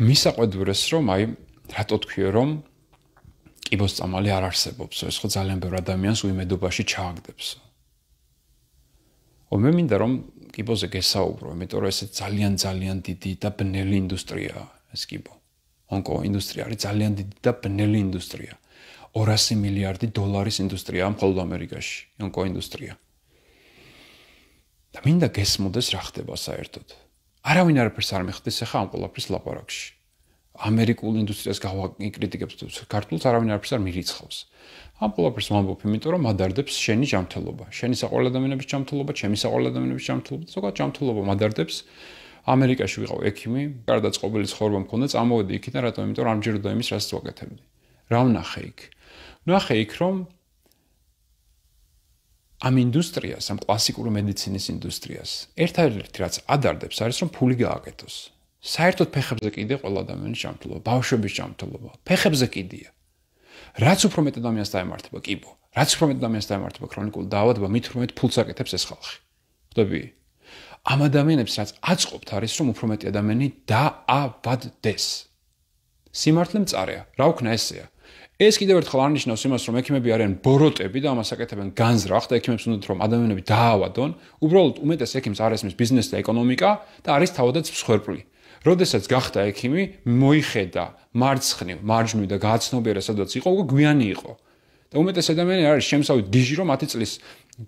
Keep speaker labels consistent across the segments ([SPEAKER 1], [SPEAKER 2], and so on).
[SPEAKER 1] მისაყვედურეს რომ რატო თქვიო რომ კიბოსწამალი არ არსებობს, ეს ხო ძალიან ბევრ ადამიანს უიმედობაში ჩააგდებს. მე მინდა რომ კიბოზე გესაუბრო, იმიტომ რომ ეს ძალიან დიდი და ბნელი ინდუსტრიაა ეს კიბო. ონკოინდუსტრია არის ძალიან დიდი და ბნელი ინდუსტრია. 200 მილიარდი დოლარის ინდუსტრიაა მხოლოდ ამერიკაში, ონკოინდუსტრია. და მინდა გესმოდეს რა ხდება საერთოდ. არავინ არაფერს არ მეხდეს ახლა ამ ყველაფრის ლაპარაკში. ამერიკულ ინდუსტრიას გავაკრიტიკებს ქართულს არავინ არაფერს არ მირიცხავს. ამ ყველაფერს ვამბობ, იმიტომ რომ მადარდებს შენი ჯანმრთელობა, შენი საყვარელი ადამიანების ჯანმრთელობა, ჩემი საყვარელი ადამიანების ჯანმრთელობა, ზოგადად ჯანმრთელობა მადარდებს. ამერიკაში ვიყავ ექიმი, გარდაწყობილი ცხოვრება მქონდა, წამოვედი იქიდან, რატომ? იმიტომ რომ არ მჯეროდა იმის, რასაც ვაკეთებდი. რა ვნახე იქ? ვნახე იქ, რომ ამ ინდუსტრიას, ამ კლასიკური მედიცინის ინდუსტრიას, ერთადერთი რაც ადარდებს არის რომ ფული გააკეთოს. საერთოდ ფეხებზე კიდე ყველა ადამიანის ჯანმრთელობა, ბავშვების ჯანმრთელობა, ფეხებზე კიდია. რაც უფრო მეტ ადამიანს დაემართება კიბო, რაც უფრო მეტ ადამიანს დაემართება ქრონიკული დაავადება, მით უფრო მეტ ფულს აკეთებს ეს ხალხი. ხვდები? ამ ადამიანებს რაც აწყობთ არის რომ უფრო მეტი ადამიანი დაავადდეს. სიმართლე მწარეა, რა ვქნა ესეა. ეს კიდევ ერთხელ არნიშნავს იმას, რომ ექიმები არიან ბოროტები და ამას აკეთებენ განზრახ და ექიმებს უნდათ რომ ადამიანები დაავადონ, უბრალოდ უმეტეს ექიმს არ ესმის ბიზნესი და ეკონომიკა და არის თავადაც მსხვერპლი. როდესაც გახდა ექიმი, მოიხედა მარცხნივ, მარჯვნივ და გააცნობიერა სადაც იყო, უკვე გვიანი იყო. და უმეტეს ადამიანები არის შემსავით გიჟი, რომ 10 წლის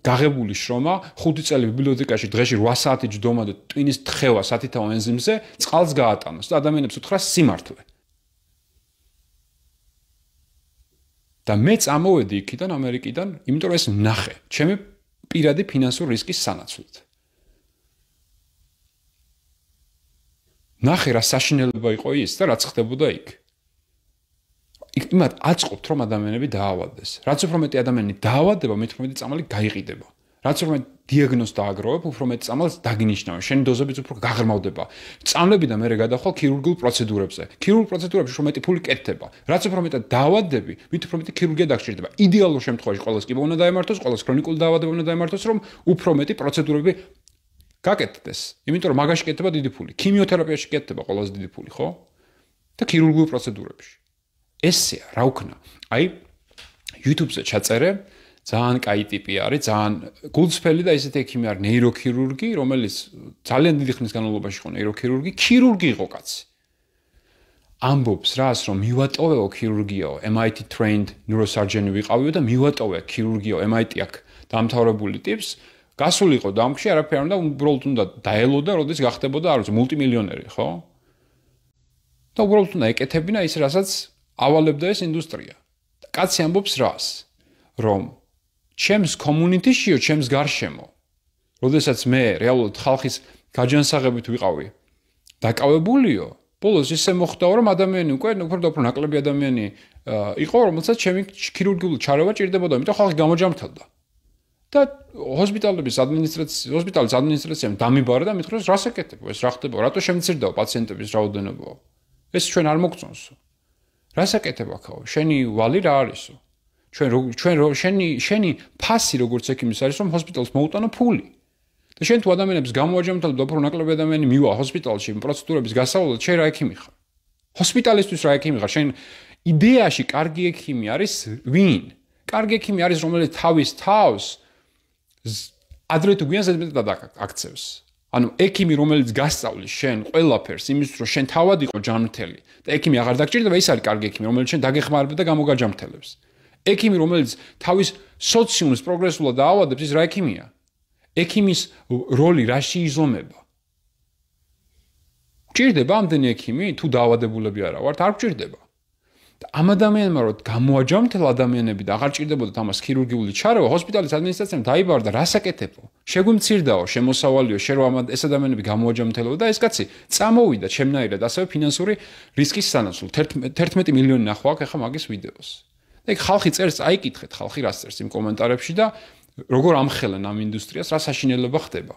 [SPEAKER 1] გაღებული შრომა, 5 წელი ბიბლიოთეკაში დღეში 8 საათი ჯდომა და ტვინის თხევა სათითაო ენზიმზე წყალს გაატანოს და ადამიანებს უთხრა სიმართლე. და მე წამოვედი იქიდან ამერიკიდან, იმიტომ რომ ეს ვნახე, ჩემი პირადი ფინანსური რისკის სანაცვლოდ. ნახე რა საშინელება იყო ის და რაც ხდებოდა იქ. იმათ აწყობთ რომ ადამიანები დაავადდეს. რაც უფრო მეტი ადამიანი დაავადება, მით უფრო მეტი წამალი გაიყიდება. რაც უფრო მეტი დიაგნოზს დააგროვებ, უფრო მეტი წამალს დაგინიშნავენ. შენი დოზებიც უფრო გაღრმავდება. წამლები და მერე გადახვალ ქირურგიულ პროცედურებზე. ქირურგიულ პროცედურებში უფრო მეტი ფული კეთდება. რაც უფრო მეტად დაავადდები, მით უფრო მეტი ქირურგია დაგჭირდება. იდეალურ შემთხვევაში ყოველს კიბო უნდა დაემართოს, ყოველს ქრონიკული დაავადება უნდა დაემართოს, რომ უფრო მეტი პროცედურები გაკეთდეს. იმიტომ რომ მაგაში კეთდება დიდი ფული. ქიმიოთერაპიაში კეთდება ყველაზე დიდი ფული, ხო? და ქირურგიულ პროცედურებში. ესეა, რა ვქნა. YouTube-ზე ჩაწერე, ძალიან კაი ტიპი არის, ძალიან გულწრფელი და ისეთი ექიმი არის, ნეიროქირურგი, რომელიც ძალიან დიდი ხნის განმავლობაში იყო ნეიროქირურგი, ქირურგი იყო კაცი. ამბობს რას, რომ მივატოვეო ქირურგიაო, MIT trained neurosurgeon ვიყავიო და მივატოვე ქირურგიაო, MIT აქ დამთავრებული ტიპს. გასული იყო დამკში, არაფერი არ უნდა, უბრალოდ უნდა დაელოდა, როდის გახდებოდა, არ ვიცი, მულტიმილიონერი, ხო? და უბრალოდ უნდა ეკეთებინა ის, რასაც ავალებდა ეს ინდუსტრია. და კაცი ამბობს რას, რომ ჩემს კომუნიტიშიო, ჩემს გარშემო, როდესაც მე რეალურად ხალხის გაჯანსაღებით ვიყავი დაკავებულიო, ბოლოს ისე მოხდაო, რომ ადამიანი უკვე უფრო ნაკლები ადამიანი იყო, რომელსაც ჩემი ქირურგიული ჩარევა ჭირდებოდა, იმიტომ ხალხი გამოჯამრთელდა. და ჰოსპიტალის ადმინისტრაციამ დამიბარა და მითხრა რას ეკეთებო, ეს რა ხდება, რატო შემცირდაო პაციენტების რაოდენობაო. ეს ჩვენ არ მოგწონსო. რას ეკეთებ აქაო? შენი ვალი რა არისო? შენი ფასი როგორც ექიმის არის, რომ ჰოსპიტალს მოუტანო ფული. და შენ თუ ადამიანებს გამოაჯამრთელ და უფრო ნაკლები ადამიანი მივა ჰოსპიტალში პროცედურების გასავლელად, შენ რა ექიმი ხარ? ჰოსპიტალისტვის რა ექიმი ხარ? შენ იდეაში კარგი ექიმი არის ვინ? კარგი ექიმი არის, რომელიც თავის თავს ადრე თუ გვიან ზედმეტად აქცევს. ანუ ექიმი, რომელიც გასწავლის შენ ყველაფერს, იმის რომ შენ თავად იყო ჯანმრთელი და ექიმი აღარ დაგჭირდება, ის არის კარგი ექიმი, რომელიც შენ დაგეხმარება და გამოგაჯამრთელებს. ექიმი, რომელიც თავის სოციუმს პროგრესულად დაავადებს, ის რა ექიმია? ექიმის როლი რაში იზომება? გჭირდება ამდენი ექიმი, თუ დაავადებულები არა ვართ, არ გჭირდება. და ამ ადამიანმა რომ გამოაჯამრთელ ადამიანები და აღარ ჭირდებოდათ ამას ქირურგიული ჩარევა, ჰოსპიტალის ადმინისტრაციამ დაიბარა და რას აკეთებო? შეგვიმცირდაო, შემოსავალიო, შენ რომ ეს ადამიანები გამოაჯამრთელებო და ეს კაცი წამოვიდა ჩემნაირად ასევე ფინანსური რისკის სანაცვლოდ 11 მილიონი ნახვა აქვს ახლა მაგის ვიდეოს. და იქ ხალხი წერს, აიკითხეთ ხალხი რას წერს იმ კომენტარებში და როგორ ამხელენ ამ ინდუსტრიას, რა საშინელება ხდება.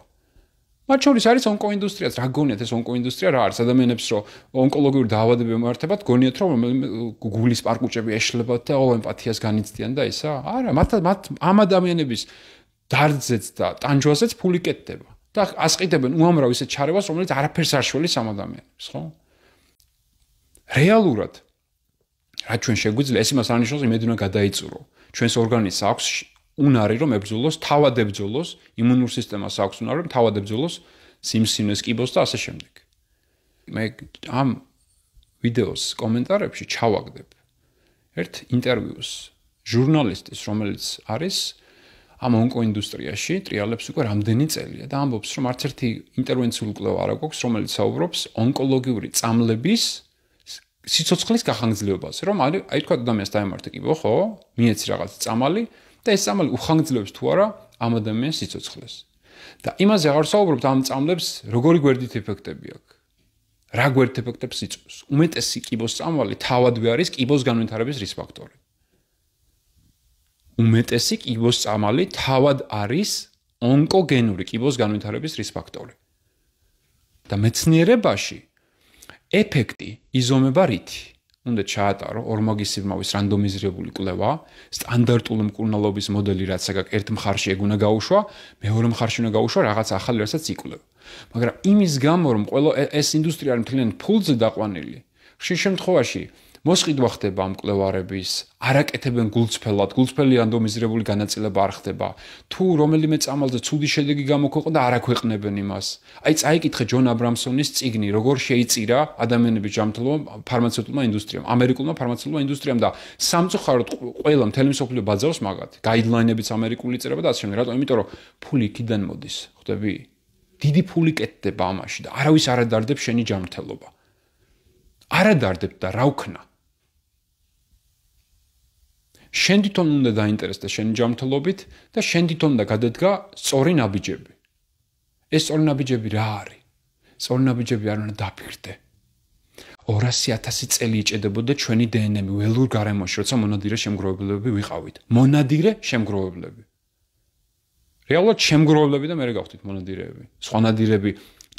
[SPEAKER 1] მათ შორის არის ონკოინდუსტრიაც, რა გონიათ ეს ონკოინდუსტრია რა არის? ადამიანებს რომ ონკოლოგიური დაავადებები ემართებათ, გონიათ რომ გულის პარკუჭები ეშლებათ და ემპათიას განიცდიან და ისა? არა, მათ ამ ადამიანების დარდზეც და ტანჯვაზეც ფული კეთდება. და ასყიდებენ უამრავ ისეთ ჩარევას, რომელიც არაფერს არ შველის ამ ადამიანებს, ხო? რეალურად რა ჩვენ შეგვიძლია ეს იმას არნიშნავს იმედი უნდა გადაიწურო ჩვენს ორგანიზმს აქვს უნარი რომ ებრძოლოს თავად ებრძოლოს იმუნურ სისტემას აქვს უნარი რომ თავად ებრძოლოს სიმსივნეს კიბოს და ასე შემდეგ მე ამ ვიდეოს კომენტარებში ჩავაგდებ ერთ ინტერვიუს ჟურნალისტის რომელიც არის ამ ონკოინდუსტრიაში ტრიალებს უკვე რამდენი წელია და ამბობს რომ არც ერთი ინტერვენციული კვლევა არ აქვს რომელიც საუბრობს ონკოლოგიური წამლების სიცოცხლის გახანგრძლივებაზე რომ აი თქვა ადამიანს დაემართა კიბო ხო მიეცი რაღაც წამალი და ეს წამალი უხანგრძლივებს თუ არა ამ ადამიანის სიცოცხლეს და იმაზე აღარ საუბრობთ ამ წამლებს როგორი გვერდით ეფექტები აქვს რა გვერდით ეფექტებს იწვევს უმეტესი კიბოს წამალი თავადვე არის კიბოს განვითარების რისკ ფაქტორი უმეტესი კიბოს წამალი თავად არის ონკოგენური კიბოს განვითარების რისკ ფაქტორი და მეცნიერებაში ეფექტი იზომება რითი უნდა ჩაატარო ორმაგისიბრმავის რანდომიზირებული კვლევა სტანდარტული მკურნალობის მოდელი რაც აქ ერთ მხარში ეგ უნდა გაუშვა მეორე მხარში უნდა გაუშვა რაღაც ახალი რასაც იკვლევ მაგრამ იმის გამო რომ ყველა ეს ინდუსტრია არის მთლიანად ფულზე დაყვანილი ხშირ შემთხვევაში მოსყიდვა ხდება ამ კვლევარების არაკეთებენ გულწრფელად გულწრფელი რანდომიზირებული განაწილება არ ხდება თუ რომელიმე წამალზე ცუდი შედეგი გამოქვეყნდა და არ აქვეყნებენ იმას აი წაიკითხე ჯონ აბრამსონის წიგნი როგორ შეიწირა ადამიანების ჯანმრთელობა ფარმაცევტულმა ინდუსტრიამ ამერიკულმა ფარმაცევტულმა ინდუსტრიამ და სამწუხაროდ ყველა მთელი მსოფლიო ბაძავს მაგათ გაიდლაინებიც ამერიკული წერება და ასე შემდეგ რატომ იმიტომ რომ ფული იქიდან მოდის ხვდები დიდი ფული კეთდება ამაში და არავის არ ადარდებს შენი ჯანმრთელობა არ ადარდებთ და რა ვქნა შენ თვითონ უნდა დაინტერესდე შენი ჯანმრთელობით და შენ თვითონ უნდა გადადგა სწორი ნაბიჯები. ეს სწორი ნაბიჯები რა არის? სწორი ნაბიჯები არ უნდა დაფიქრდე. 200,000 წელი იჭედებოდა ჩვენი დნმ-ი ველურ გარემოში, როცა მონადირე შემგროვებლები ვიყავით. მონადირე შემგროვებლები. რეალურად შემგროვებლები და მე გავხდით მონადირეები. სხვა ნადირები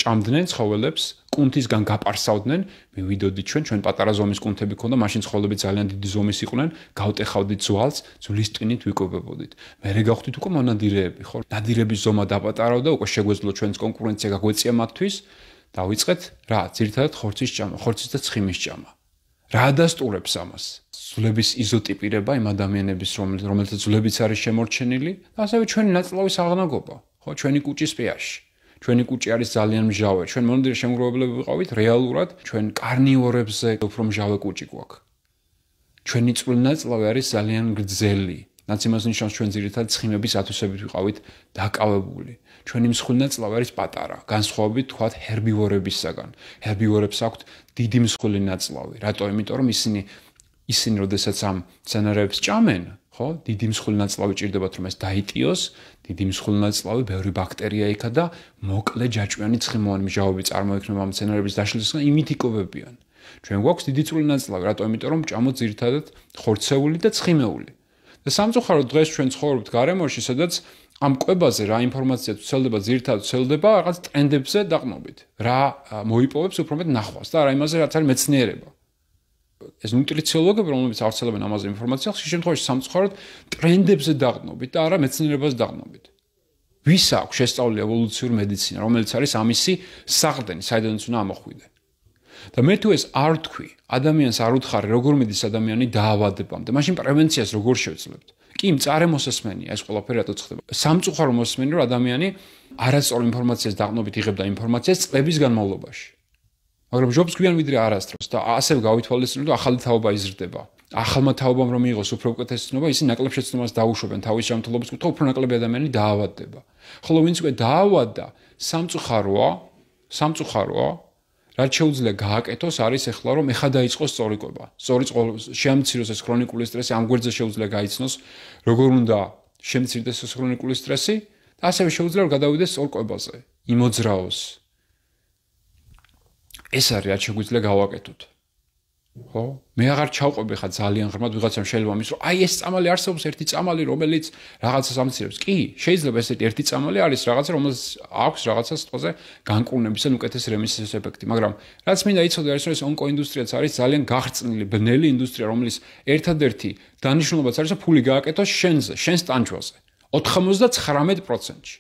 [SPEAKER 1] ჭამდნენ ცხოველებს, კუნთისგან გაპარსავდნენ, მივიდოდით ჩვენ პატარა ზომის კუნთები ქონდა, მაშინ ცხოველები ძალიან დიდი ზომის იყვნენ, გავტეხავდით ძვალს, ძვლის ტვინით ვიკვებებოდით. მე გავხდით უკვე მონადირეები, ხო? ნადირების ზომა დაპატარავდა, უკვე შეგვეძლო ჩვენს კონკურენცია გაგვეწია მათთვის. დავიწყეთ რა, ძირითადად ხორცის ჭამა, ხორცის და ცხიმის ჭამა. რა ადასტურებს ამას? ძვლების იზოტიპირება იმ ადამიანების, რომელთა ძვლებიც არის შემორჩენილი, და ასევე ჩვენი ნაწლავის აღნაგობა, ხო, ჩვენი კუჭის პH. ჩვენი კუჭი არის ძალიან მჟავე. ჩვენ მონადირე შემგროვებლები ვიყავით, რეალურად ჩვენ კარნივორებზე უფრო მჟავე კუჭი გვაქვს. ჩვენი წყვილნაწლავი არის ძალიან გრძელი. რაც იმას ნიშნავს, ჩვენ ძირითადად ცხიმების ათვისებით ვიყავით დაკავებული. ჩვენი მსხვილნაწლავი არის პატარა, განსხვავებით თქვათ ჰერბივორებისაგან. ჰერბივორებს აქვთ დიდი მსხვილი ნაწლავი. რატო? იმიტომ რომ ისინი როდესაც ამ მცენარეებს ჭამენ, ხო, დიდი მსხვილი ნაწლავი ჭირდებათ რომ ეს დაიტიოს, დიდი მსხვილი ნაწლავი, ბევრი ბაქტერია იქა და მოკლე ჯაჭვიანი ცხიმოვანი მჟავები წარმოიქმნება მცენარეების დაშლისგან, იმით იკვებებიან. ჩვენ გვაქვს დიდი წვრილი ნაწლავი, რატო? იმიტომ რომ ჭამოთ ძირითადად ხორცეული და ცხიმეული. და სამწუხაროდ დღეს ჩვენ ცხოვრობთ გარემოში, სადაც ამ კვებაზე რა ინფორმაცია ვრცელდება, ძირითადად ვრცელდება რაღაც ტრენდებზე დაყრდნობით. რა მოიპოვებს უფრო მეტ ნახვას და არა იმაზე, რაც არის მეცნიერება. ეს ნუტრიციოლოგები, რომლებიც ავრცელებენ ამაზე ინფორმაციას, ხშირ შემთხვევაში სამწუხაროდ ტრენდებზე დაყრდნობით და არა მეცნიერებას დაყრდნობით. ვის აქვს შესწავლილი ევოლუციური მედიცინა, რომელიც არის ამისი საყრდენი, საიდანაც უნდა ამოხვიდე. და მე თუ ეს არ თქვი, ადამიანს არ უთხარი, როგორ მიდის ადამიანი დაავადებამდე, მაშინ პრევენციას როგორ შევძლებთ? კი, მწარე მოსასმენია ეს ყველაფერი რატო ხდება. სამწუხარო მოსასმენი, რომ ადამიანი არასწორ ინფორმაციას დაყრდნობით იღებდა ინფორმაციას წლების განმავლობაში. მაგრამ ჯობს გვიან ვიდრე არასდროს და ასე გავითვალისწინოთ, რომ ახალი თაობა იზრდება. ახალმა თაობამ რომ მიიღოს უფრო უკეთესი ცნობა, ისინი ნაკლებ შეცდომას დაუშვებენ თავის ჯანმრთელობის კუთხე, უფრო ნაკლები ადამიანი დაავადდება. ხოლო ვინც უკვე დაავადდა, სამწუხაროა, რაც შეუძლია გააკეთოს არის ეხლა რომ ეხა დაიწყოს სწორი კვება. სწორი შეამციროს ეს ქრონიკული სტრესი, ამ გვერდზე შეუძლია გაიცნოს, როგორ უნდა შემცირდეს ეს ქრონიკული სტრესი და ასევე შეუძლია რომ გადავიდეს სწორ კვებაზე, იმოძრაოს. ეს არის რაც შეგვიძლია გავაკეთოთ. ხო? მე აღარ ჩავყვები ხა ძალიან ღრმად ვიღაცამ შეიძლება მის რომ აი ეს წამალი არსებობს ერთი წამალი რომელიც რაღაცას ამცირებს. კი, შეიძლება ესეთი ერთი წამალი არის რაღაცა რომელსაც აქვს რაღაცა სიტყვაზე განკურნების ან უკეთეს რემისის ეფექტი, მაგრამ რაც მინდა იცოდე არის რომ ეს ონკოინდუსტრიაც არის ძალიან გახრწნილი, ბნელი ინდუსტრია, რომელიც ერთადერთი დანიშნულებაც არის რომ ფული გააკეთოს შენზე, შენს ტანჯვაზე. 99%-ში.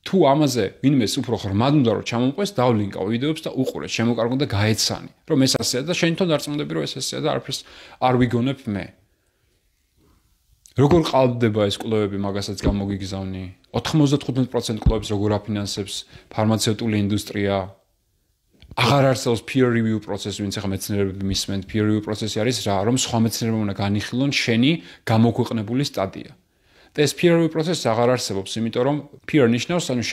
[SPEAKER 1] თუ ამაზე ვინმეს უფრო ღრმად უნდა რომ ჩამომყვეს, დავლინკავ ვიდეოებს და უყურეთ, შემოკარგო და გაეცანი, რომ ეს ასეა და შენ თვითონ დარწმუნდები, რომ ეს ასეა და არაფერს არ ვიგონებ მე. როგორ ყალბდება ეს კვლევები, მაგასაც გამოგიგზავნი? 95% კვლევებს როგორ აფინანსებს ფარმაცევტული ინდუსტრია? აღარ არსებობს peer review პროცესი, ვინც ახლა მეცნიერები მისმენთ, peer review პროცესი არის რა, რომ სხვა მეცნიერებმა უნდა განიხილონ შენი გამოქვეყნებული სტატია. და ეს peer review პროცესი აღარ არსებობს, იმიტომ რომ peer ნიშნავს, ანუ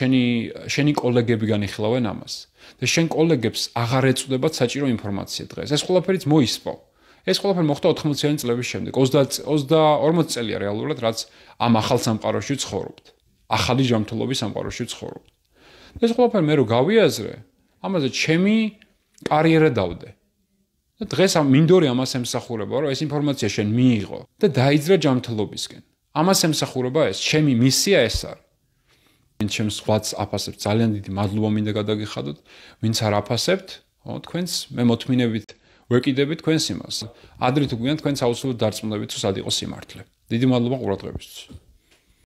[SPEAKER 1] შენი კოლეგები განიხილავენ ამას. და შენ კოლეგებს აღარ ეწუდებათ საჭირო ინფორმაცია დღეს. ეს ყველაფერიც მოისპო. ეს ყველაფერი მოხდა 80-იანი წლების შემდეგ. 40 წელია რეალურად, რაც ამ ახალ სამყაროში ცხოვრობთ. ახალი ჯანმრთელობის სამყაროში ცხოვრობთ. ეს ყველაფერი მე რო გავიაზრე, ამაზე ჩემი კარიერა დავდე. და დღეს მინდორი ამას ემსახურება, რომ ეს ინფორმაცია შენ მიიღო და დაიძრა ჯანმრთელობისკენ. ამას ემსახურება ეს, ჩემი მისია ეს არის. ვინც ჩემს ხვაც აფასებთ, ძალიან დიდი მადლობა მინდა გადაგიხადოთ, ვინც არ აფასებთ, თქვენს მე მოთმინებით ვეკიდებით თქვენს იმას. ადრე თუ გვიან თქვენს აუცილებლად დარწმუნდებით, რომ სად იყოს სიმართლე. დიდი მადლობა ყურადღებისთვის.